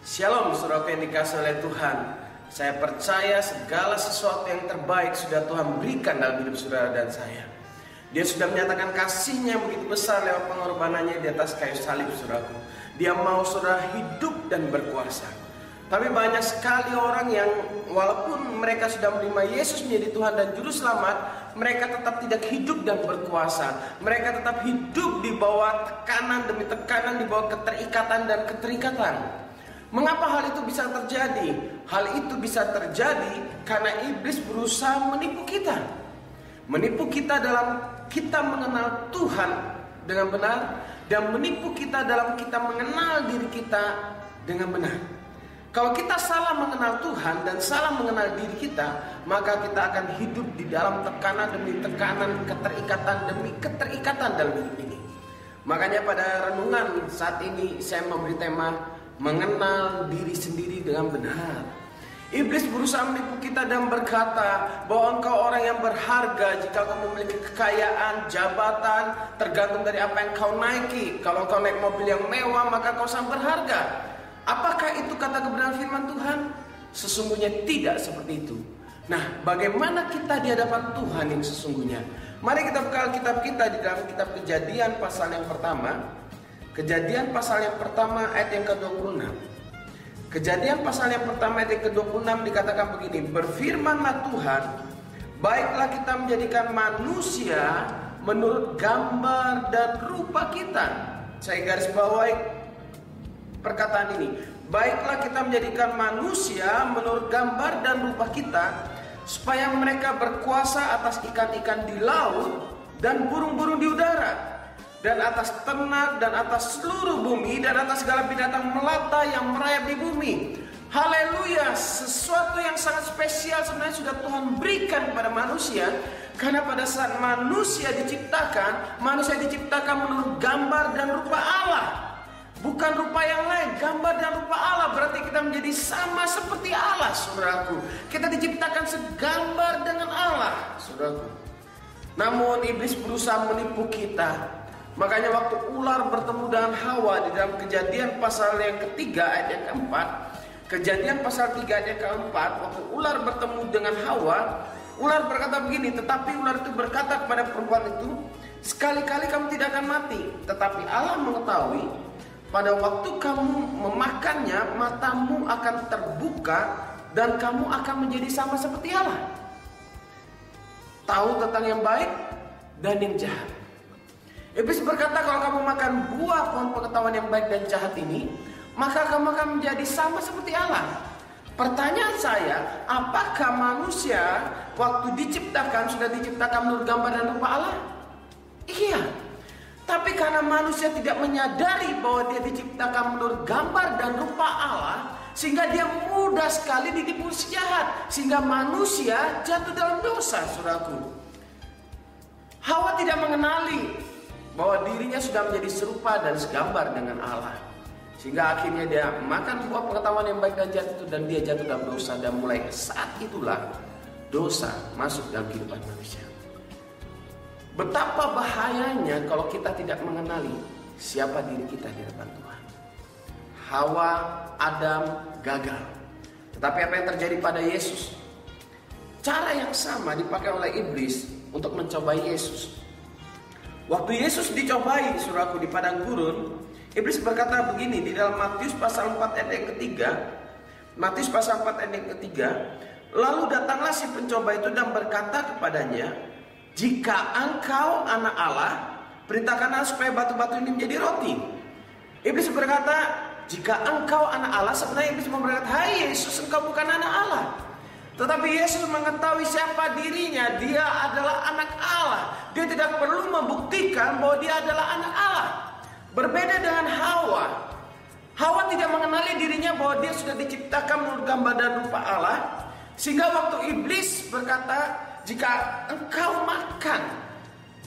Shalom saudara yang dikasihi oleh Tuhan. Saya percaya segala sesuatu yang terbaik sudah Tuhan berikan dalam hidup saudara dan saya. Dia sudah menyatakan kasih-Nya yang begitu besar lewat pengorbanannya di atas kayu salib, saudaraku. Dia mau saudara hidup dan berkuasa. Tapi banyak sekali orang yang walaupun mereka sudah menerima Yesus menjadi Tuhan dan Juru Selamat, mereka tetap tidak hidup dan berkuasa. Mereka tetap hidup di bawah tekanan demi tekanan, di bawah keterikatan dan keterikatan. Mengapa hal itu bisa terjadi? Hal itu bisa terjadi karena iblis berusaha menipu kita. Menipu kita dalam kita mengenal Tuhan dengan benar, dan menipu kita dalam kita mengenal diri kita dengan benar. Kalau kita salah mengenal Tuhan dan salah mengenal diri kita, maka kita akan hidup di dalam tekanan demi tekanan, keterikatan demi keterikatan dalam hidup ini. Makanya pada renungan saat ini saya memberi tema mengenal diri sendiri dengan benar. Iblis berusaha menipu kita dan berkata bahwa engkau orang yang berharga jika kau memiliki kekayaan, jabatan, tergantung dari apa yang kau naiki. Kalau kau naik mobil yang mewah, maka kau sangat berharga. Apakah itu kata kebenaran firman Tuhan? Sesungguhnya tidak seperti itu. Nah, bagaimana kita di hadapan Tuhan yang sesungguhnya? Mari kita buka kitab kita di dalam kitab Kejadian pasal yang pertama. Kejadian pasal yang pertama ayat yang ke-26. Kejadian pasal yang pertama ayat yang ke-26 dikatakan begini, berfirmanlah Tuhan, baiklah kita menjadikan manusia menurut gambar dan rupa kita. Saya garis bawahi perkataan ini. Baiklah kita menjadikan manusia menurut gambar dan rupa kita, supaya mereka berkuasa atas ikan-ikan di laut dan burung-burung di udara, dan atas ternak, dan atas seluruh bumi, dan atas segala binatang melata yang merayap di bumi. Haleluya, sesuatu yang sangat spesial sebenarnya sudah Tuhan berikan kepada manusia. Karena pada saat manusia diciptakan menurut gambar dan rupa Allah. Bukan rupa yang lain, gambar dan rupa Allah. Berarti kita menjadi sama seperti Allah, saudaraku. Kita diciptakan segambar dengan Allah, saudaraku. Namun iblis berusaha menipu kita. Makanya waktu ular bertemu dengan Hawa di dalam Kejadian pasal yang ketiga ayat yang keempat, Kejadian pasal 3 ayat yang keempat, waktu ular bertemu dengan Hawa, ular berkata begini, tetapi ular itu berkata kepada perempuan itu, sekali-kali kamu tidak akan mati, tetapi Allah mengetahui pada waktu kamu memakannya, matamu akan terbuka dan kamu akan menjadi sama seperti Allah, tahu tentang yang baik dan yang jahat. Iblis berkata, kalau kamu makan buah pohon pengetahuan yang baik dan jahat ini, maka kamu akan menjadi sama seperti Allah. Pertanyaan saya, apakah manusia waktu diciptakan sudah diciptakan menurut gambar dan rupa Allah? Iya. Tapi karena manusia tidak menyadari bahwa dia diciptakan menurut gambar dan rupa Allah, sehingga dia mudah sekali ditipu si jahat, sehingga manusia jatuh dalam dosa, saudaraku. Hawa tidak mengenali bahwa dirinya sudah menjadi serupa dan segambar dengan Allah, sehingga akhirnya dia makan buah pengetahuan yang baik dan jahat itu, dan dia jatuh dalam dosa. Dan mulai saat itulah dosa masuk dalam kehidupan manusia. Betapa bahayanya kalau kita tidak mengenali siapa diri kita di hadapan Tuhan. Hawa, Adam gagal. Tetapi apa yang terjadi pada Yesus? Cara yang sama dipakai oleh iblis untuk mencobai Yesus. Waktu Yesus dicobai, saudaraku, di padang gurun, iblis berkata begini di dalam Matius pasal 4 ayat yang ketiga. Matius pasal 4 ayat yang ketiga, lalu datanglah si pencoba itu dan berkata kepadanya, jika engkau anak Allah, perintahkanlah supaya batu-batu ini menjadi roti. Iblis berkata, jika engkau anak Allah, sebenarnya iblis mau berkata, hai Yesus, engkau bukan anak Allah. Tetapi Yesus mengetahui siapa dirinya, dia adalah anak Allah. Dia tidak perlu membuktikan bahwa dia adalah anak Allah. Berbeda dengan Hawa. Hawa tidak mengenali dirinya bahwa dia sudah diciptakan menurut gambar dan rupa Allah. Sehingga waktu iblis berkata, jika engkau makan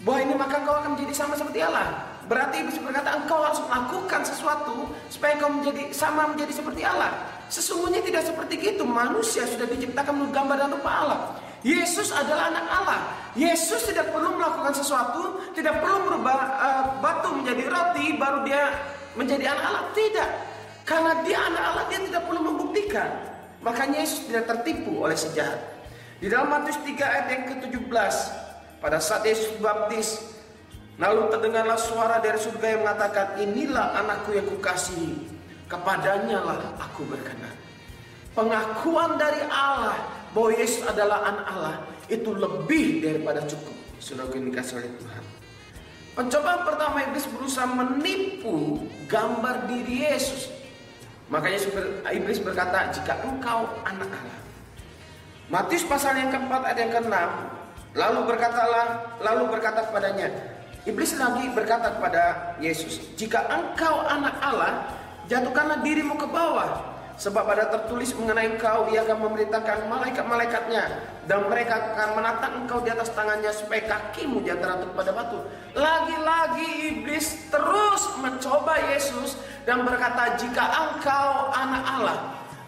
bahwa ini maka engkau akan menjadi sama seperti Allah. Berarti iblis berkata, engkau harus melakukan sesuatu supaya engkau menjadi seperti Allah. Sesungguhnya tidak seperti itu. Manusia sudah diciptakan menurut gambar dan rupa Allah. Yesus adalah anak Allah. Yesus tidak perlu melakukan sesuatu, tidak perlu merubah batu menjadi roti baru dia menjadi anak Allah. Tidak. Karena dia anak Allah, dia tidak perlu membuktikan. Makanya Yesus tidak tertipu oleh si jahat. Di dalam Matius 3 ayat yang ke-17, pada saat Yesus baptis, lalu terdengarlah suara dari surga yang mengatakan, inilah anakku yang kukasihi, kepadanya lah aku berkenan. Pengakuan dari Allah bahwa Yesus adalah anak Allah itu lebih daripada cukup. Saudara yang dikasihi oleh Tuhan. Pencobaan pertama iblis berusaha menipu gambar diri Yesus. Makanya iblis berkata, jika engkau anak Allah. Matius pasal yang keempat ayat yang ke-6, lalu berkata kepadanya, iblis lagi berkata kepada Yesus, jika engkau anak Allah, jatuhkanlah dirimu ke bawah. Sebab ada tertulis mengenai engkau, ia akan memerintahkan malaikat-malaikatnya, dan mereka akan menatang engkau di atas tangannya, supaya kakimu jangan teratup pada batu. Lagi-lagi iblis terus mencoba Yesus dan berkata, jika engkau anak Allah.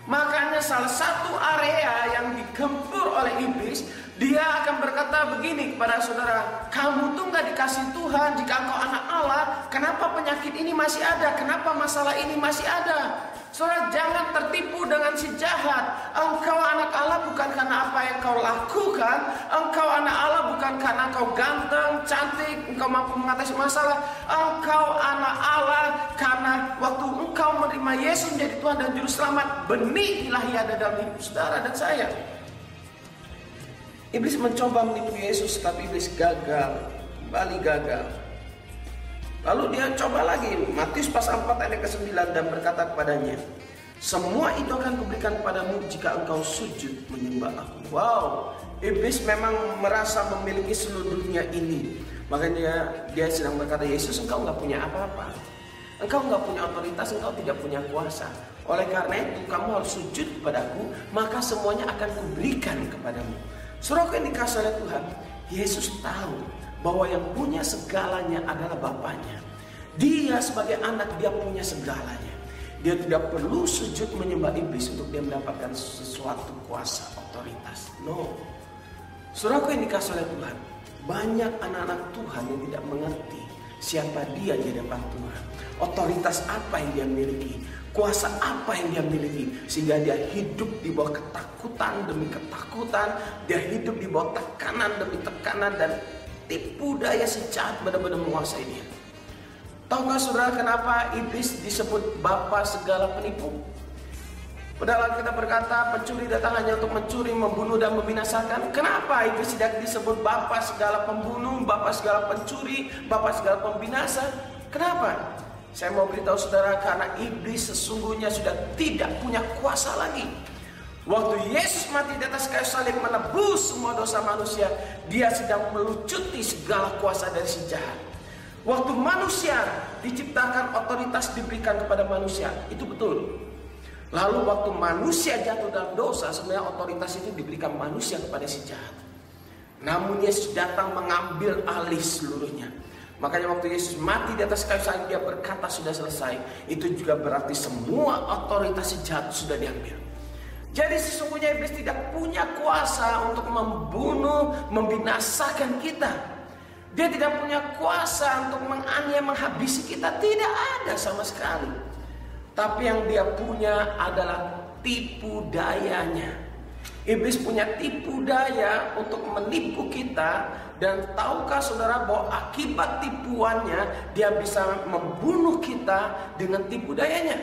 Makanya salah satu area yang digempur oleh iblis, dia akan berkata begini kepada saudara, kamu tuh gak dikasih Tuhan. Jika engkau anak Allah, kenapa penyakit ini masih ada? Kenapa masalah ini masih ada? Saudara, jangan tertipu dengan si jahat. Engkau anak Allah bukan karena apa yang kau lakukan. Engkau anak Allah bukan karena kau ganteng, cantik, engkau mampu mengatasi masalah. Engkau anak Allah karena waktu engkau menerima Yesus menjadi Tuhan dan Juru Selamat, benih ilahi ada dalam hidup saudara dan saya. Iblis mencoba menipu Yesus, tapi iblis gagal, kembali gagal. Lalu dia coba lagi, Matius pasal 4 ayat ke-9, dan berkata kepadanya, semua itu akan kuberikan kepadamu jika engkau sujud menyembah aku. Wow, iblis memang merasa memiliki seluruh dunia ini. Makanya dia sedang berkata, Yesus, engkau nggak punya apa-apa. Engkau nggak punya otoritas, engkau tidak punya kuasa. Oleh karena itu kamu harus sujud kepadaku, maka semuanya akan kuberikan kepadamu. Saudara yang dikasihi oleh Tuhan, Yesus tahu bahwa yang punya segalanya adalah Bapaknya. Dia sebagai anak, dia punya segalanya. Dia tidak perlu sujud menyembah iblis untuk dia mendapatkan sesuatu kuasa, otoritas. No. Saudaraku yang dikasihi oleh Tuhan, banyak anak-anak Tuhan yang tidak mengerti siapa dia di hadapan Tuhan. Otoritas apa yang dia miliki, kuasa apa yang dia miliki, sehingga dia hidup di bawah ketakutan demi ketakutan. Dia hidup di bawah tekanan demi tekanan, dan tipu daya si jahat benar-benar menguasai dia. Tahukah saudara kenapa iblis disebut bapa segala penipu? Padahal kita berkata pencuri datang hanya untuk mencuri, membunuh dan membinasakan. Kenapa iblis tidak disebut bapa segala pembunuh, bapa segala pencuri, bapa segala pembinasa? Kenapa? Saya mau beritahu saudara, karena iblis sesungguhnya sudah tidak punya kuasa lagi. Waktu Yesus mati di atas kayu salib menebus semua dosa manusia, dia sedang melucuti segala kuasa dari si jahat. Waktu manusia diciptakan, otoritas diberikan kepada manusia, itu betul. Lalu waktu manusia jatuh dalam dosa, sebenarnya otoritas itu diberikan manusia kepada si jahat. Namun Yesus datang mengambil alih seluruhnya. Makanya waktu Yesus mati di atas kayu salib, dia berkata sudah selesai. Itu juga berarti semua otoritas si jahat sudah diambil. Jadi sesungguhnya iblis tidak punya kuasa untuk membunuh, membinasakan kita. Dia tidak punya kuasa untuk menganiaya, menghabisi kita. Tidak ada sama sekali. Tapi yang dia punya adalah tipu dayanya. Iblis punya tipu daya untuk menipu kita. Dan tahukah saudara bahwa akibat tipuannya, dia bisa membunuh kita dengan tipu dayanya.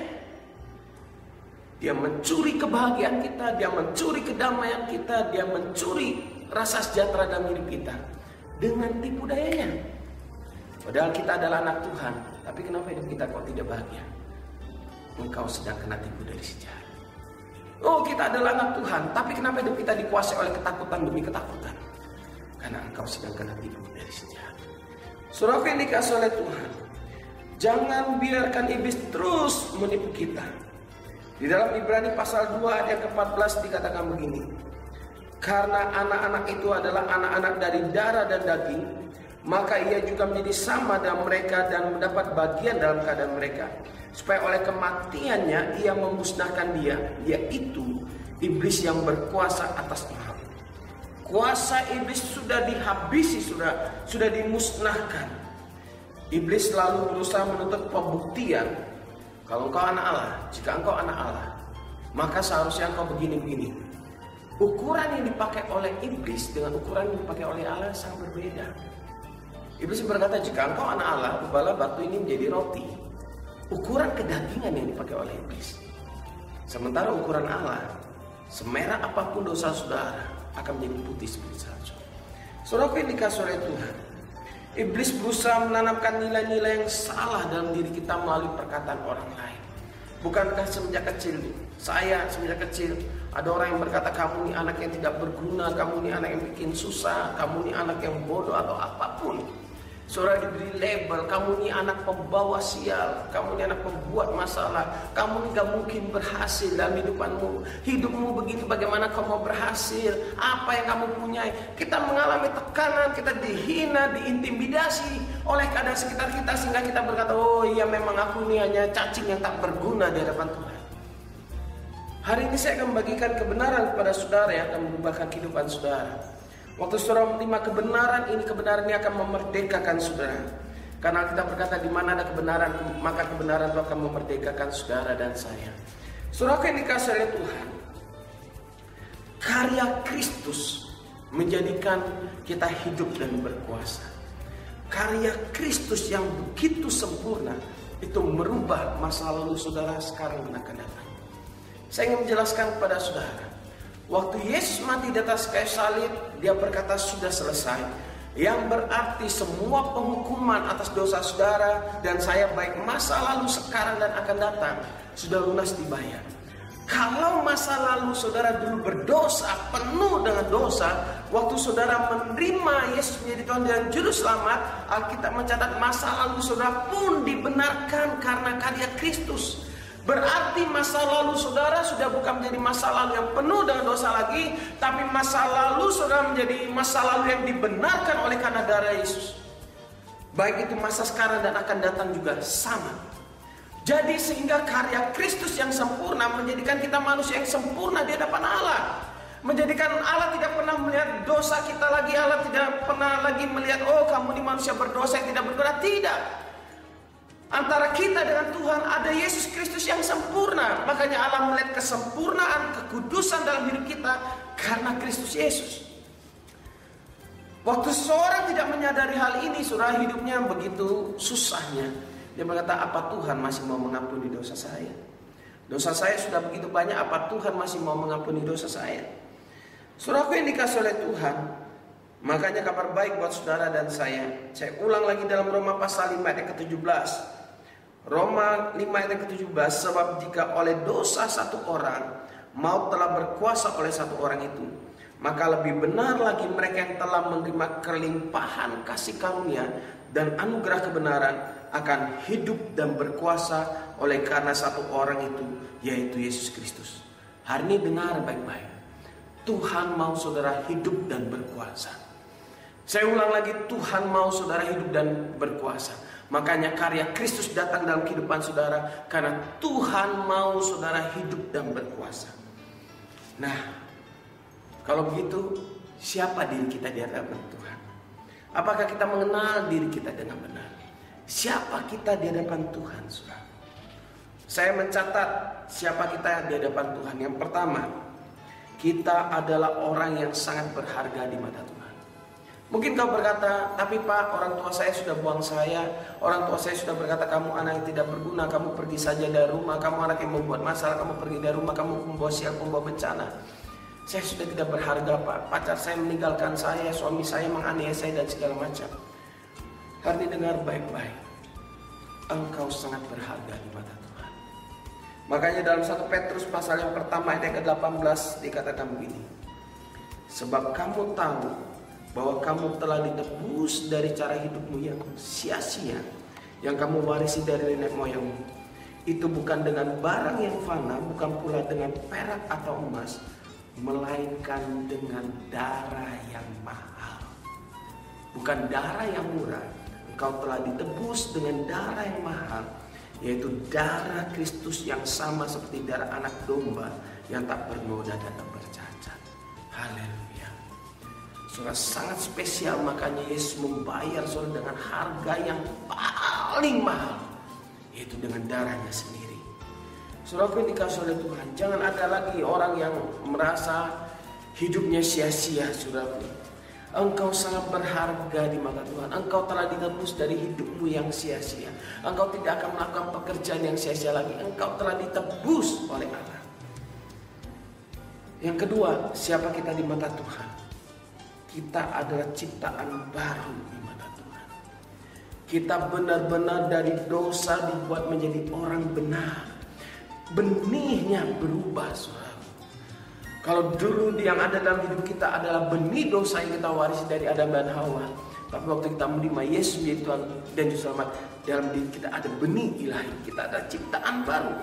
Dia mencuri kebahagiaan kita, dia mencuri kedamaian kita, dia mencuri rasa sejahtera dalam hidup kita dengan tipu dayanya. Padahal kita adalah anak Tuhan, tapi kenapa hidup kita kok tidak bahagia? Engkau sedang kena tipu dari si jahat. Oh, kita adalah anak Tuhan, tapi kenapa hidup kita dikuasai oleh ketakutan demi ketakutan? Karena engkau sedang kena tipu dari si jahat. Saudara yang dikasihi oleh Tuhan, jangan biarkan iblis terus menipu kita. Di dalam Ibrani pasal 2 ayat ke-14 dikatakan begini. Karena anak-anak itu adalah anak-anak dari darah dan daging, maka ia juga menjadi sama dengan mereka dan mendapat bagian dalam keadaan mereka. Supaya oleh kematiannya ia memusnahkan dia, yaitu iblis yang berkuasa atas maut. Kuasa iblis sudah dihabisi, sudah dimusnahkan. Iblis selalu berusaha menuntut pembuktian Kalau engkau anak Allah, jika engkau anak Allah, maka seharusnya engkau begini-begini. Ukuran yang dipakai oleh iblis dengan ukuran yang dipakai oleh Allah sangat berbeda. Iblis berkata, jika engkau anak Allah, ubahlah batu ini menjadi roti. Ukuran kedagingan yang dipakai oleh iblis. Sementara ukuran Allah, semerah apapun dosa saudara, akan menjadi putih seperti salju. Saudaraku yang dikasihi oleh Tuhan, iblis berusaha menanamkan nilai-nilai yang salah dalam diri kita melalui perkataan orang lain. Bukankah semenjak kecil, semenjak kecil, ada orang yang berkata, kamu ini anak yang tidak berguna, kamu ini anak yang bikin susah, kamu ini anak yang bodoh atau apapun. Saudara diberi label, kamu ini anak pembawa sial, kamu ini anak pembuat masalah, kamu ini gak mungkin berhasil dalam hidupmu. Hidupmu begini, bagaimana kamu mau berhasil? Apa yang kamu punyai? Kita mengalami tekanan, kita dihina, diintimidasi oleh keadaan sekitar kita, sehingga kita berkata, oh iya memang aku ini hanya cacing yang tak berguna di hadapan Tuhan. Hari ini saya akan membagikan kebenaran kepada saudara yang akan mengubahkan kehidupan saudara. Waktu saudara menerima kebenaran ini akan memerdekakan saudara. Karena kita berkata, di mana ada kebenaran, maka kebenaran itu akan memerdekakan saudara dan saya. Saudara yang dikasihi oleh Tuhan, karya Kristus menjadikan kita hidup dan berkuasa. Karya Kristus yang begitu sempurna itu merubah masa lalu saudara sekarang dan akan datang. Saya ingin menjelaskan kepada saudara, waktu Yesus mati di atas kayu salib, dia berkata sudah selesai. Yang berarti semua penghukuman atas dosa saudara dan saya, baik masa lalu, sekarang dan akan datang, sudah lunas dibayar. Kalau masa lalu saudara dulu berdosa, penuh dengan dosa, waktu saudara menerima Yesus menjadi Tuhan dan Juru Selamat, Alkitab mencatat masa lalu saudara pun dibenarkan karena karya Kristus. Berarti masa lalu saudara sudah bukan menjadi masa lalu yang penuh dengan dosa lagi, tapi masa lalu saudara menjadi masa lalu yang dibenarkan oleh karena darah Yesus. Baik itu masa sekarang dan akan datang juga sama. Jadi sehingga karya Kristus yang sempurna menjadikan kita manusia yang sempurna di hadapan Allah. Menjadikan Allah tidak pernah melihat dosa kita lagi. Allah tidak pernah lagi melihat, oh kamu ini manusia berdosa yang tidak berguna. Tidak. Antara kita dengan Tuhan ada Yesus Kristus yang sempurna. Makanya Allah melihat kesempurnaan, kekudusan dalam hidup kita karena Kristus Yesus. Waktu seseorang tidak menyadari hal ini, saudara, hidupnya begitu susahnya. Dia berkata, apa Tuhan masih mau mengampuni dosa saya? Dosa saya sudah begitu banyak, apa Tuhan masih mau mengampuni dosa saya? Saudaraku yang dikasihi oleh Tuhan, makanya kabar baik buat saudara dan saya. Saya ulang lagi dalam Roma pasal 5 ayat yang ke-17. Roma 5 ayat yang ke-17, sebab jika oleh dosa satu orang maut telah berkuasa oleh satu orang itu, maka lebih benar lagi mereka yang telah menerima kelimpahan kasih karunia dan anugerah kebenaran akan hidup dan berkuasa oleh karena satu orang itu, yaitu Yesus Kristus. Hari ini dengar baik-baik, Tuhan mau saudara hidup dan berkuasa. Saya ulang lagi, Tuhan mau saudara hidup dan berkuasa. Makanya karya Kristus datang dalam kehidupan saudara, karena Tuhan mau saudara hidup dan berkuasa. Nah, kalau begitu, siapa diri kita di hadapan Tuhan? Apakah kita mengenal diri kita dengan benar? Siapa kita di hadapan Tuhan, saudara? Saya mencatat siapa kita di hadapan Tuhan. Yang pertama, kita adalah orang yang sangat berharga di mata Tuhan. Mungkin kau berkata, tapi Pak, orang tua saya sudah buang saya. Orang tua saya sudah berkata, kamu anak yang tidak berguna, kamu pergi saja dari rumah, kamu anak yang membuat masalah, kamu pergi dari rumah, kamu membawa sial, membawa bencana. Saya sudah tidak berharga Pak, pacar saya meninggalkan saya, suami saya menganiaya saya dan segala macam. Hari ini dengar baik-baik, engkau sangat berharga di mata Tuhan. Makanya dalam 1 Petrus pasal yang pertama ayat yang ke-18 dikatakan begini, sebab kamu tahu bahwa kamu telah ditebus dari cara hidupmu yang sia-sia, yang kamu warisi dari nenek moyangmu. Itu bukan dengan barang yang fana, bukan pula dengan perak atau emas, melainkan dengan darah yang mahal. Bukan darah yang murah. Engkau telah ditebus dengan darah yang mahal, yaitu darah Kristus yang sama seperti darah anak domba yang tak bernoda dan tak bercacat. Haleluya. Saudara, sangat spesial, makanya Yesus membayar saudara dengan harga yang paling mahal, yaitu dengan darahnya sendiri. Saudaraku yang dikasihi oleh Tuhan, jangan ada lagi orang yang merasa hidupnya sia-sia, saudaraku. Engkau sangat berharga di mata Tuhan. Engkau telah ditebus dari hidupmu yang sia-sia. Engkau tidak akan melakukan pekerjaan yang sia-sia lagi. Engkau telah ditebus oleh Allah. Yang kedua, siapa kita di mata Tuhan? Kita adalah ciptaan baru di mata Tuhan. Kita benar-benar dari dosa dibuat menjadi orang benar. Benihnya berubah, saudara. Kalau dulu yang ada dalam hidup kita adalah benih dosa yang kita warisi dari Adam dan Hawa, tapi waktu kita menerima Yesus menjadi Tuhan dan Juru Selamat, dalam diri kita ada benih ilahi. Kita ada ciptaan baru.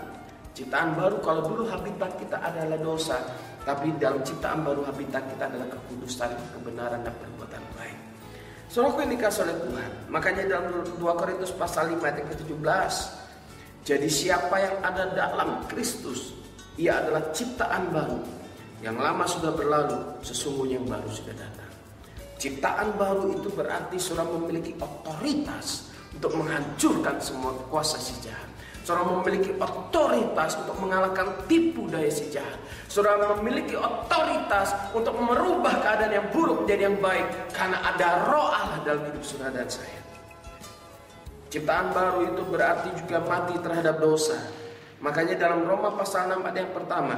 Ciptaan baru, kalau dulu habitat kita adalah dosa, tapi dalam ciptaan baru habitat kita adalah kekudusan, kebenaran, dan perbuatan baik. Saudaraku yang dikasihi oleh Tuhan, makanya dalam 2 Korintus pasal 5 ayat ke-17, jadi siapa yang ada dalam Kristus, ia adalah ciptaan baru. Yang lama sudah berlalu, sesungguhnya yang baru sudah datang. Ciptaan baru itu berarti saudara memiliki otoritas untuk menghancurkan semua kuasa si jahat. Saudara memiliki otoritas untuk mengalahkan tipu daya si jahat. Saudara memiliki otoritas untuk merubah keadaan yang buruk menjadi yang baik, karena ada roh Allah dalam hidup saudara dan saya. Ciptaan baru itu berarti juga mati terhadap dosa. Makanya dalam Roma pasal 6 ayat yang pertama,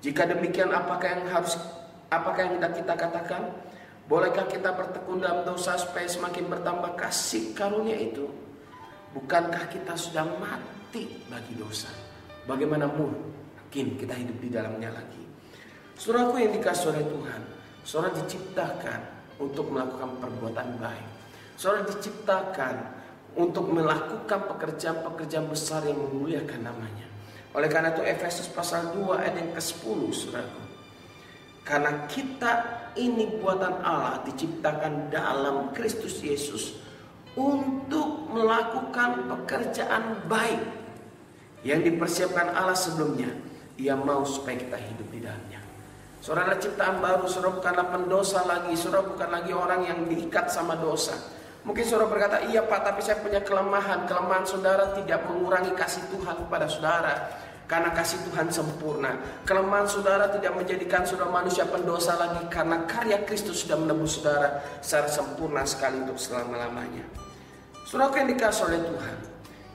jika demikian apakah yang hendak kita katakan? Bolehkah kita bertekun dalam dosa supaya semakin bertambah kasih karunia itu? Bukankah kita sudah mati bagi dosa? Bagaimana mungkin kita hidup di dalamnya lagi? Saudaraku yang dikasihi oleh Tuhan, saudara diciptakan untuk melakukan perbuatan baik. Saudara diciptakan untuk melakukan pekerjaan-pekerjaan besar yang memuliakan namanya. Oleh karena itu Efesus pasal 2 ayat yang ke-10, saudaraku. Karena kita ini buatan Allah, diciptakan dalam Kristus Yesus untuk melakukan pekerjaan baik yang dipersiapkan Allah sebelumnya. Ia mau supaya kita hidup di dalamnya. Saudara ciptaan baru, saudara bukanlah pendosa lagi, saudara bukan lagi orang yang diikat sama dosa. Mungkin saudara berkata, iya Pak, tapi saya punya kelemahan. Kelemahan saudara tidak mengurangi kasih Tuhan kepada saudara, karena kasih Tuhan sempurna. Kelemahan saudara tidak menjadikan saudara manusia pendosa lagi, karena karya Kristus sudah menebus saudara secara sempurna sekali untuk selama-lamanya. Saudara yang dikasihi oleh Tuhan,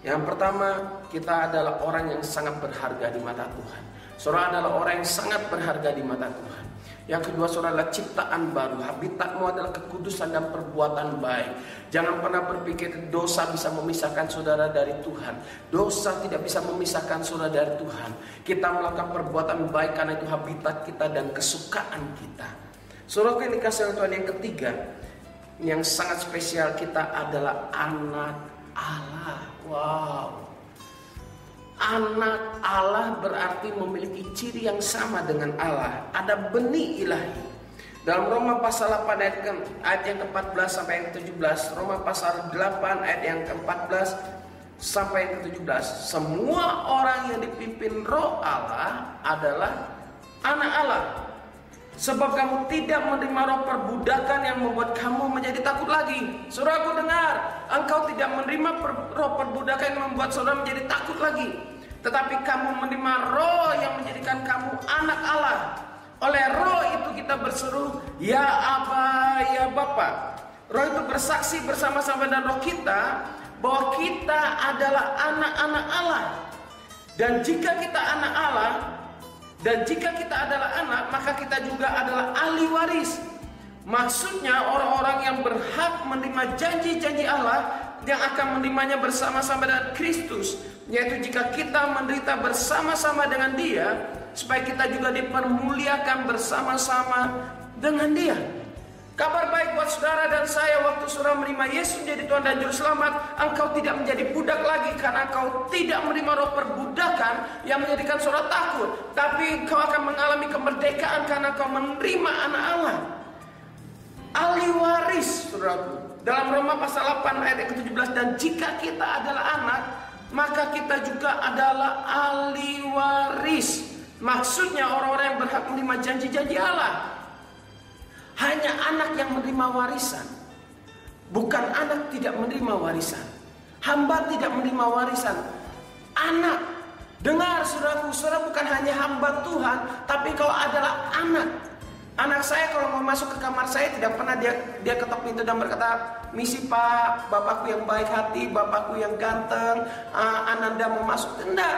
yang pertama, kita adalah orang yang sangat berharga di mata Tuhan. Saudara adalah orang yang sangat berharga di mata Tuhan. Yang kedua, saudara adalah ciptaan baru. Habitatmu adalah kekudusan dan perbuatan baik. Jangan pernah berpikir dosa bisa memisahkan saudara dari Tuhan. Dosa tidak bisa memisahkan saudara dari Tuhan. Kita melakukan perbuatan baik karena itu habitat kita dan kesukaan kita. Saudara yang dikasihi Tuhan, yang ketiga, yang sangat spesial, kita adalah anak Allah. Wow. Anak Allah berarti memiliki ciri yang sama dengan Allah. Ada benih ilahi. Dalam Roma pasal 8 ayat yang ke-14 sampai yang ke-17. Roma pasal 8 ayat yang ke-14 sampai yang ke-17. Semua orang yang dipimpin roh Allah adalah anak Allah. Sebab kamu tidak menerima roh perbudakan yang membuat kamu menjadi takut lagi. Saudaraku dengar, engkau tidak menerima roh perbudakan yang membuat saudara menjadi takut lagi. Tetapi kamu menerima roh yang menjadikan kamu anak Allah. Oleh roh itu kita berseru, ya Aba, ya Bapa. Roh itu bersaksi bersama-sama dengan roh kita bahwa kita adalah anak-anak Allah. Dan jika kita anak Allah, dan jika kita adalah anak, maka kita juga adalah ahli waris. Maksudnya orang-orang yang berhak menerima janji-janji Allah yang akan menerimanya bersama-sama dengan Kristus. Yaitu jika kita menderita bersama-sama dengan Dia, supaya kita juga dipermuliakan bersama-sama dengan Dia. Kabar baik buat saudara dan saya, waktu saudara menerima Yesus menjadi Tuhan dan Juru Selamat, engkau tidak menjadi budak lagi karena engkau tidak menerima roh perbudakan yang menjadikan saudara takut. Tapi engkau akan mengalami kemerdekaan karena engkau menerima anak Allah. Ahli waris, saudaraku. Dalam Roma pasal 8 ayat yang ke-17, dan jika kita adalah anak, maka kita juga adalah ahli waris. Maksudnya orang-orang yang berhak menerima janji-janji Allah. Hanya anak yang menerima warisan, bukan anak tidak menerima warisan. Hamba tidak menerima warisan. Anak Dengar saudaraku, saudara bukan hanya hamba Tuhan, tapi kau adalah anak. Anak saya kalau mau masuk ke kamar saya tidak pernah dia ketok pintu dan berkata, "Misi Pak, bapakku yang baik hati, bapakku yang ganteng, Ananda mau masuk." Tidak.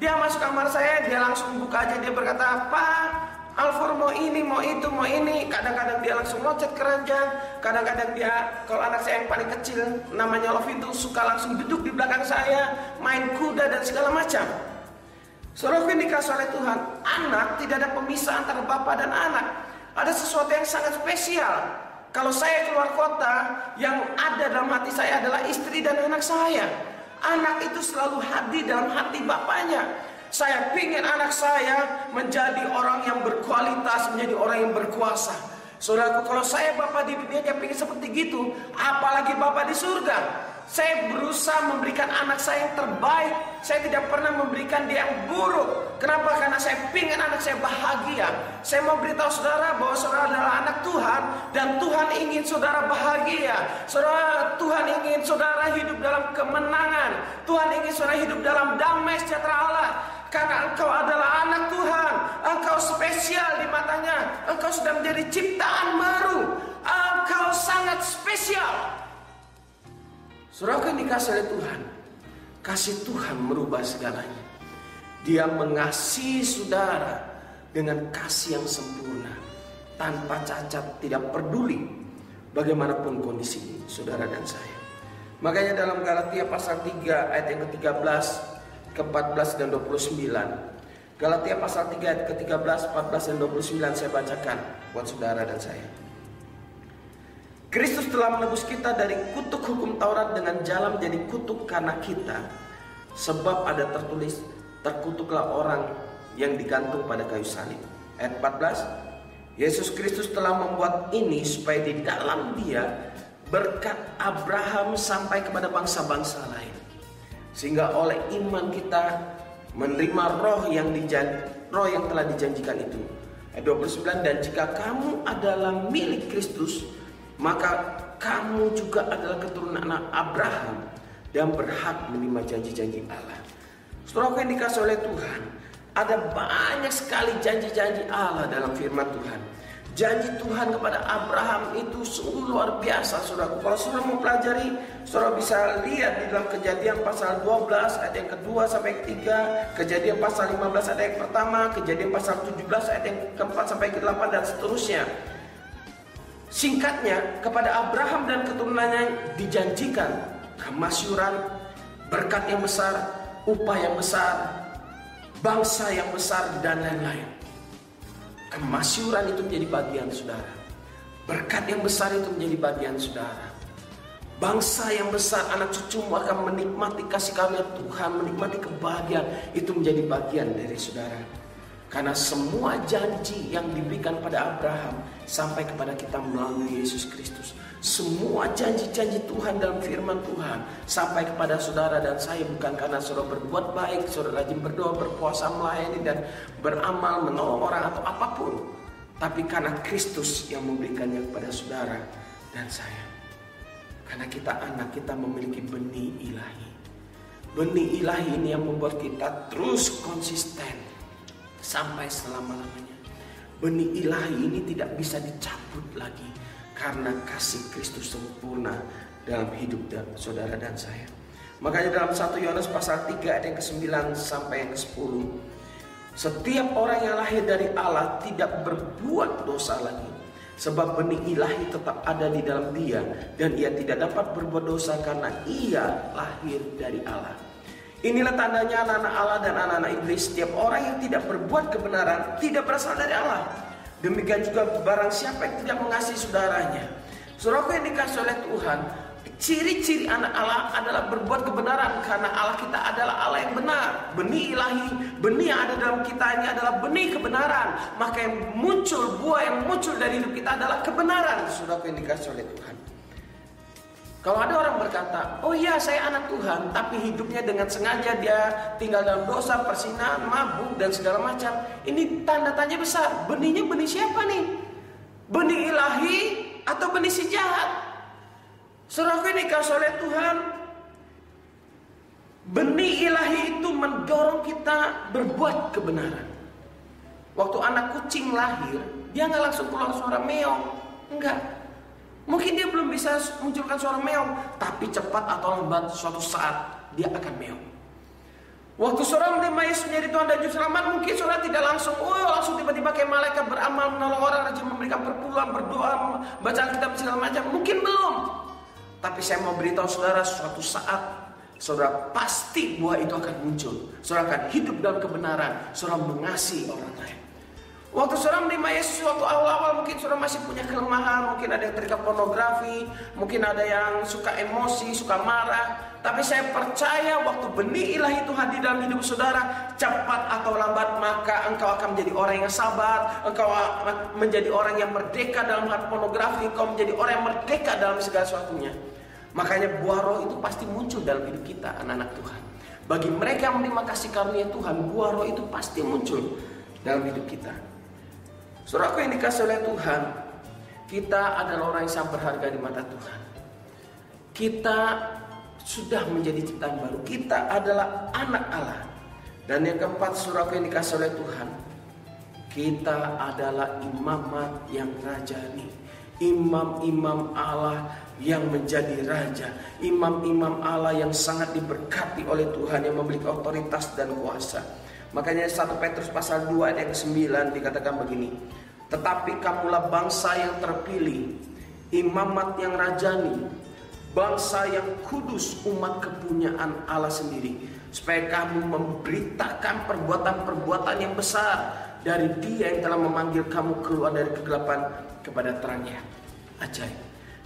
Dia masuk kamar saya, dia langsung buka aja, dia berkata, "Pak, Alfor mau ini, mau itu, mau ini." Kadang-kadang dia langsung loncat keranjang. Kadang-kadang dia, kalau anak saya yang paling kecil namanya Lovi itu suka langsung duduk di belakang saya, main kuda dan segala macam. Saudara yang dikasih oleh Tuhan, anak tidak ada pemisah antara bapak dan anak. Ada sesuatu yang sangat spesial. Kalau saya keluar kota, yang ada dalam hati saya adalah istri dan anak saya. Anak itu selalu hadir dalam hati bapaknya. Saya ingin anak saya menjadi orang yang berkualitas, menjadi orang yang berkuasa. Saudaraku, kalau saya bapak di dunia yang ingin seperti gitu, apalagi bapak di surga. Saya berusaha memberikan anak saya yang terbaik. Saya tidak pernah memberikan dia yang buruk. Kenapa? Karena saya ingin anak saya bahagia. Saya mau beritahu saudara bahwa saudara adalah anak Tuhan, dan Tuhan ingin saudara bahagia. Saudara, Tuhan ingin saudara hidup dalam kemenangan. Tuhan ingin saudara hidup dalam damai sejahtera Allah. Karena engkau adalah anak Tuhan. Engkau spesial di matanya. Engkau sudah menjadi ciptaan baru. Engkau sangat spesial. Saudara yang dikasih oleh Tuhan, kasih Tuhan merubah segalanya. Dia mengasihi saudara dengan kasih yang sempurna, tanpa cacat, tidak peduli bagaimanapun kondisi saudara dan saya. Makanya dalam Galatia pasal 3 ayat yang ke-13, ke-14 dan 29. Galatia pasal 3 ayat ke-13, 14 dan 29 saya bacakan buat saudara dan saya. Kristus telah menebus kita dari kutuk hukum Taurat dengan jalan menjadi kutuk karena kita. Sebab ada tertulis, terkutuklah orang yang digantung pada kayu salib. Ayat 14, Yesus Kristus telah membuat ini supaya di dalam Dia berkat Abraham sampai kepada bangsa-bangsa lain. Sehingga oleh iman kita menerima roh yang telah dijanjikan itu. Ayat 29, dan jika kamu adalah milik Kristus, maka kamu juga adalah keturunan anak Abraham dan berhak menerima janji-janji Allah. Saudara yang dikasih oleh Tuhan, ada banyak sekali janji-janji Allah dalam firman Tuhan. Janji Tuhan kepada Abraham itu sungguh luar biasa, saudara. Kalau saudara mau pelajari, saudara bisa lihat di dalam Kejadian pasal 12 ayat yang kedua sampai ketiga, Kejadian pasal 15 ayat yang pertama, Kejadian pasal 17 ayat yang keempat sampai ke-8 dan seterusnya. Singkatnya, kepada Abraham dan keturunannya dijanjikan kemasyuran, berkat yang besar, upah yang besar, bangsa yang besar, dan lain-lain. Kemasyuran itu menjadi bagian saudara. Berkat yang besar itu menjadi bagian saudara. Bangsa yang besar, anak cucumu akan menikmati kasih karunia Tuhan, menikmati kebahagiaan, itu menjadi bagian dari saudara. Karena semua janji yang diberikan pada Abraham sampai kepada kita melalui Yesus Kristus. Semua janji-janji Tuhan dalam firman Tuhan sampai kepada saudara dan saya, bukan karena saudara berbuat baik, saudara rajin berdoa, berpuasa, melayani dan beramal, menolong orang atau apapun, tapi karena Kristus yang memberikannya kepada saudara dan saya. Karena kita anak, kita memiliki benih ilahi. Benih ilahi ini yang membuat kita terus konsisten sampai selama-lamanya. Benih ilahi ini tidak bisa dicabut lagi karena kasih Kristus sempurna dalam hidup saudara dan saya. Makanya dalam 1 Yohanes pasal 3 ayat yang ke-9 sampai yang ke-10, setiap orang yang lahir dari Allah tidak berbuat dosa lagi, sebab benih ilahi tetap ada di dalam dia, dan ia tidak dapat berbuat dosa karena ia lahir dari Allah. Inilah tandanya anak-anak Allah dan anak-anak iblis. Setiap orang yang tidak berbuat kebenaran tidak berasal dari Allah. Demikian juga barang siapa yang tidak mengasihi saudaranya. Saudaraku yang dikasihi oleh Tuhan, ciri-ciri anak Allah adalah berbuat kebenaran, karena Allah kita adalah Allah yang benar. Benih ilahi, benih yang ada dalam kita ini adalah benih kebenaran. Maka yang muncul, buah yang muncul dari hidup kita adalah kebenaran. Saudaraku yang dikasihi oleh Tuhan, kalau ada orang berkata, oh iya saya anak Tuhan, tapi hidupnya dengan sengaja dia tinggal dalam dosa, perzinahan, mabuk dan segala macam, ini tanda tanya besar. Benihnya benih siapa nih? Benih ilahi atau benih si jahat? Saudaraku ini dikasih oleh Tuhan, benih ilahi itu ingin mendorong kita berbuat kebenaran. Waktu anak kucing lahir, dia nggak langsung keluar suara meong, enggak. Mungkin dia belum bisa munculkan suara meong, tapi cepat atau lambat suatu saat dia akan meong. Waktu saudara menerima Yesus menjadi Tuhan dan Juru Selamat, mungkin saudara tidak langsung tiba-tiba kayak malaikat beramal, menolong orang, rajin memberikan perpuluhan, berdoa, baca Alkitab segala macam. Mungkin belum. Tapi saya mau beritahu saudara, suatu saat saudara pasti buah itu akan muncul. Saudara akan hidup dalam kebenaran, saudara mengasihi orang lain. Waktu saudara menerima Yesus, waktu awal-awal mungkin saudara masih punya kelemahan, mungkin ada yang terikat pornografi, mungkin ada yang suka emosi, suka marah. Tapi saya percaya waktu benih ilahi itu hadir dalam hidup saudara, cepat atau lambat maka engkau akan menjadi orang yang sabar, engkau menjadi orang yang merdeka dalam hal pornografi, engkau menjadi orang yang merdeka dalam segala sesuatunya. Makanya buah roh itu pasti muncul dalam hidup kita, anak-anak Tuhan. Bagi mereka yang menerima kasih karunia Tuhan, buah roh itu pasti muncul dalam hidup kita. Saudaraku yang dikasihi oleh Tuhan, kita adalah orang yang sangat berharga di mata Tuhan. Kita sudah menjadi ciptaan baru. Kita adalah anak Allah. Dan yang keempat, saudaraku yang dikasihi oleh Tuhan, kita adalah imamat yang rajani. Imam-imam Allah yang menjadi raja. Imam-imam Allah yang sangat diberkati oleh Tuhan, yang memiliki otoritas dan kuasa. Makanya 1 Petrus pasal 2 ayat 9 dikatakan begini. Tetapi kamulah bangsa yang terpilih, imamat yang rajani, bangsa yang kudus, umat kepunyaan Allah sendiri, supaya kamu memberitakan perbuatan-perbuatan yang besar dari Dia yang telah memanggil kamu keluar dari kegelapan kepada terangnya. Ajaib.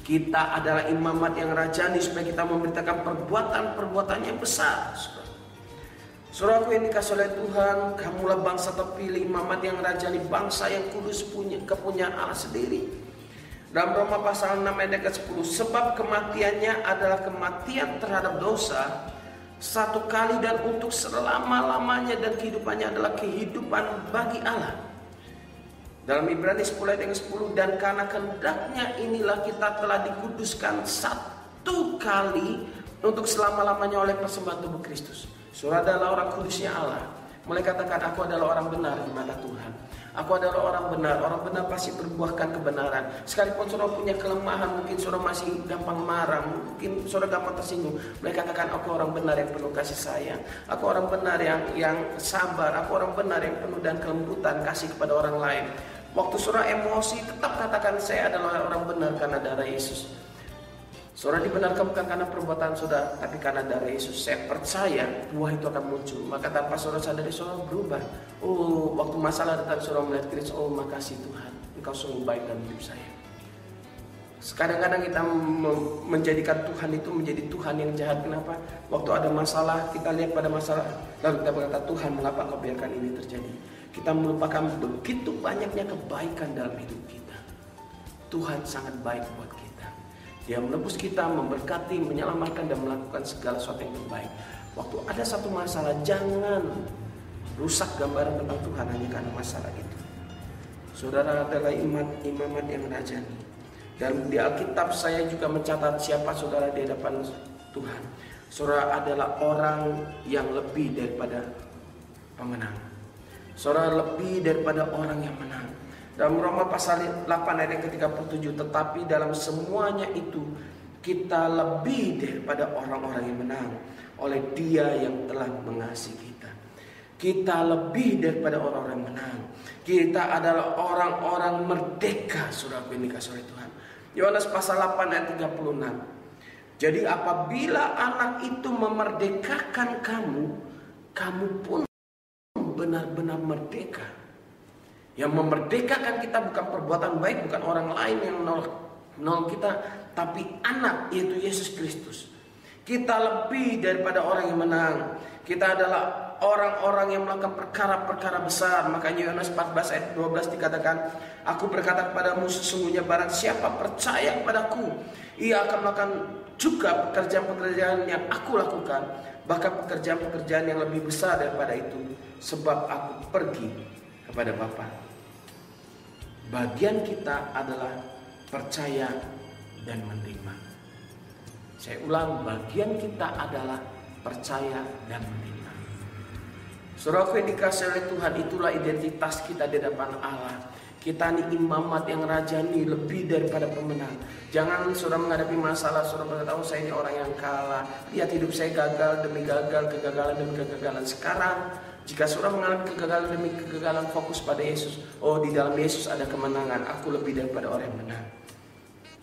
Kita adalah imamat yang rajani supaya kita memberitakan perbuatan-perbuatan yang besar. Saudaraku yang dikasihi oleh Tuhan, kamulah bangsa terpilih, imamat yang rajani, bangsa yang kudus, kepunyaan Allah sendiri. Dalam Roma pasal 6 ayat ke-10, sebab kematiannya adalah kematian terhadap dosa satu kali dan untuk selama-lamanya, dan kehidupannya adalah kehidupan bagi Allah. Dalam Ibrani 10 ayat ke-10, dan karena kehendaknya inilah kita telah dikuduskan satu kali untuk selama-lamanya oleh persembahan tubuh Kristus. Saudara adalah orang kudusnya Allah. Mulai katakan, aku adalah orang benar di mata Tuhan. Aku adalah orang benar. Orang benar pasti berbuahkan kebenaran. Sekalipun saudara punya kelemahan, mungkin saudara masih gampang marah, mungkin saudara gampang tersinggung. Mereka katakan, aku orang benar yang penuh kasih sayang. Aku orang benar yang sabar. Aku orang benar yang penuh dan kelembutan, kasih kepada orang lain. Waktu saudara emosi, tetap katakan, saya adalah orang benar karena darah Yesus. Saudara dibenarkan bukan karena perbuatan saudara, tapi karena darah Yesus. Saya percaya buah itu akan muncul. Maka tanpa saudara sadari, saudara berubah. Oh, waktu masalah datang, saudara melihat Kristus. Oh, makasih Tuhan, Engkau sungguh baik dalam hidup saya. Kadang-kadang kita menjadikan Tuhan itu menjadi Tuhan yang jahat. Kenapa? Waktu ada masalah, kita lihat pada masalah, lalu kita berkata, Tuhan, mengapa Engkau biarkan ini terjadi? Kita melupakan begitu banyaknya kebaikan dalam hidup kita. Tuhan sangat baik buat kita. Dia menebus kita, memberkati, menyelamatkan, dan melakukan segala sesuatu yang terbaik. Waktu ada satu masalah, jangan rusak gambaran tentang Tuhan hanya karena masalah itu. Saudara adalah imamat yang rajani. Dan di Alkitab saya juga mencatat siapa saudara di hadapan Tuhan. Saudara adalah orang yang lebih daripada pemenang. Saudara lebih daripada orang yang menang. Dalam Roma pasal 8 ayat ke-37, tetapi dalam semuanya itu kita lebih daripada orang-orang yang menang oleh Dia yang telah mengasihi kita. Kita lebih daripada orang-orang yang menang. Kita adalah orang-orang merdeka, saudara yang dikasihi oleh Tuhan. Yohanes pasal 8 ayat 36. Jadi apabila anak itu memerdekakan kamu, kamu pun benar-benar merdeka. Yang memerdekakan kita bukan perbuatan baik, bukan orang lain yang menolong kita, tapi anak, yaitu Yesus Kristus. Kita lebih daripada orang yang menang. Kita adalah orang-orang yang melakukan perkara-perkara besar. Makanya Yohanes 14 ayat 12 dikatakan, aku berkata kepadamu, sesungguhnya barang siapa percaya kepadaku, ia akan melakukan juga pekerjaan-pekerjaan yang aku lakukan, bahkan pekerjaan-pekerjaan yang lebih besar daripada itu, sebab aku pergi kepada Bapa. Bagian kita adalah percaya dan menerima. Saya ulang, bagian kita adalah percaya dan menerima. Saudaraku yang dikasihi oleh Tuhan, itulah identitas kita di depan Allah. Kita ini imamat yang rajani, lebih daripada pemenang. Jangan saudara menghadapi masalah, saudara berkata, saya ini orang yang kalah. Lihat hidup saya gagal demi gagal, kegagalan demi kegagalan. Sekarang, jika saudara mengalami kegagalan demi kegagalan, fokus pada Yesus. Oh, di dalam Yesus ada kemenangan. Aku lebih daripada orang yang menang.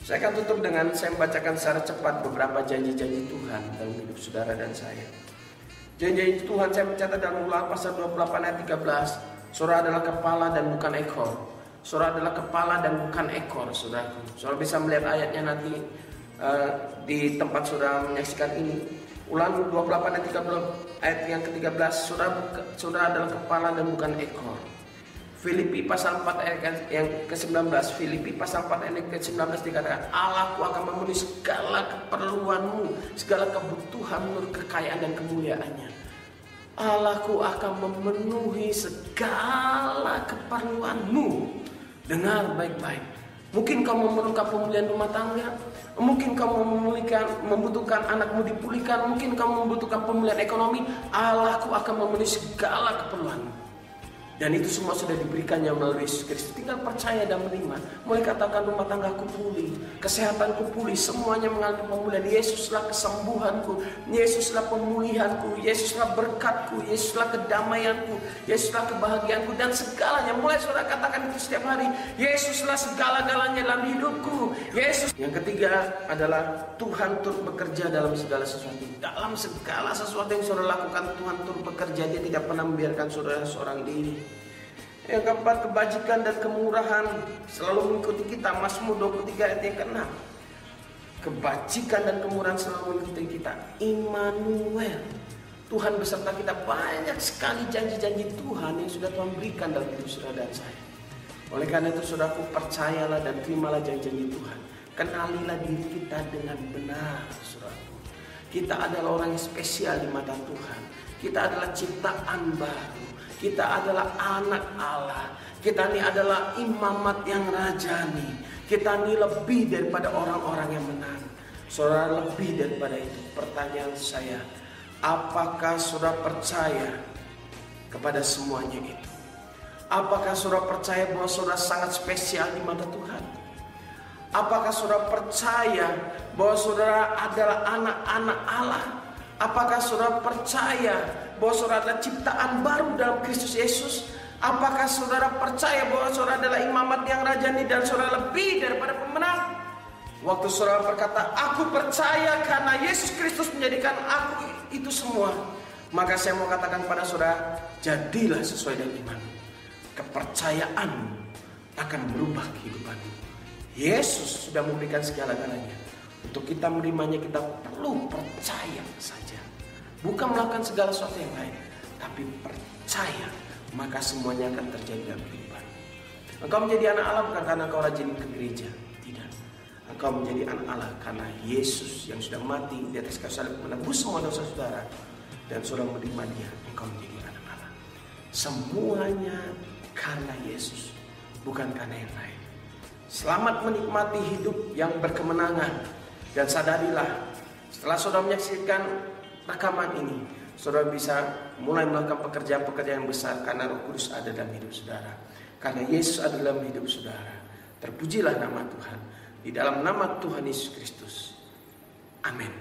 Saya akan tutup dengan saya membacakan secara cepat beberapa janji-janji Tuhan dalam hidup saudara dan saya. Janji Tuhan saya mencatat dalam Ulangan pasal 28 ayat 13. Saudara adalah kepala dan bukan ekor. Saudara adalah kepala dan bukan ekor, saudaraku. Saudara bisa melihat ayatnya nanti di tempat saudara menyaksikan ini. Ulangan 28 ayat 13, ayat yang ke-13. Saudara adalah kepala dan bukan ekor. Filipi pasal 4 ayat yang ke-19. Filipi pasal 4 ayat yang ke-19 dikatakan, Allahku akan memenuhi segala keperluanmu, segala kebutuhan menurut kekayaan dan kemuliaannya. Allahku akan memenuhi segala keperluanmu. Dengar baik-baik. Mungkin kamu memerlukan pemulihan rumah tangga, mungkin kamu membutuhkan anakmu dipulihkan, mungkin kamu membutuhkan pemulihan ekonomi. Allahku akan memenuhi segala keperluanmu. Dan itu semua sudah diberikannya melalui Yesus Kristus. Tinggal percaya dan menerima. Mulai katakan, rumah tanggaku pulih, kesehatanku pulih, semuanya mengalami pemulihan. Yesuslah kesembuhanku, Yesuslah pemulihanku, Yesuslah berkatku, Yesuslah kedamaianku, Yesuslah kebahagiaanku, dan segalanya. Mulai saudara katakan itu setiap hari. Yesuslah segala-galanya dalam hidupku. Yesus. Yang ketiga adalah Tuhan turut bekerja dalam segala sesuatu. Dalam segala sesuatu yang saudara lakukan, Tuhan turut bekerja. Dia tidak pernah membiarkan saudara seorang diri. Yang keempat, kebajikan dan kemurahan selalu mengikuti kita. Mazmur 23 ayat yang ke-6. Kebajikan dan kemurahan selalu mengikuti kita. Immanuel, Tuhan beserta kita. Banyak sekali janji-janji Tuhan yang sudah Tuhan berikan dalam hidup saudara dan saya. Oleh karena itu saudaraku, percayalah dan terimalah janji-janji Tuhan. Kenalilah diri kita dengan benar, saudaraku. Kita adalah orang yang spesial di mata Tuhan. Kita adalah ciptaan baru. Kita adalah anak Allah. Kita ini adalah imamat yang rajani. Kita ini lebih daripada orang-orang yang menang. Saudara, lebih daripada itu. Pertanyaan saya, apakah saudara percaya kepada semuanya itu? Apakah saudara percaya bahwa saudara sangat spesial di mata Tuhan? Apakah saudara percaya bahwa saudara adalah anak-anak Allah? Apakah saudara percaya bahwa saudara adalah ciptaan baru dalam Kristus Yesus? Apakah saudara percaya bahwa saudara adalah imamat yang rajani dan saudara lebih daripada pemenang? Waktu saudara berkata, aku percaya karena Yesus Kristus menjadikan aku itu semua, maka saya mau katakan kepada saudara, jadilah sesuai dengan iman. Kepercayaan akan merubah kehidupanmu. Yesus sudah memberikan segala-galanya. Untuk kita menerimanya, kita perlu percaya saja. Bukan melakukan segala sesuatu yang lain, tapi percaya, maka semuanya akan terjadi dalam kehidupan. Engkau menjadi anak Allah bukan karena engkau rajin ke gereja. Tidak. Engkau menjadi anak Allah karena Yesus yang sudah mati di atas kayu salib menebus semua dosa saudara. Dan saudara menerima Dia, engkau menjadi anak Allah. Semuanya karena Yesus, bukan karena yang lain. Selamat menikmati hidup yang berkemenangan. Dan sadarilah, setelah saudara menyaksikan rekaman ini, saudara bisa mulai melakukan pekerjaan-pekerjaan yang besar karena Roh Kudus ada dalam hidup saudara. Karena Yesus ada dalam hidup saudara. Terpujilah nama Tuhan. Di dalam nama Tuhan Yesus Kristus. Amin.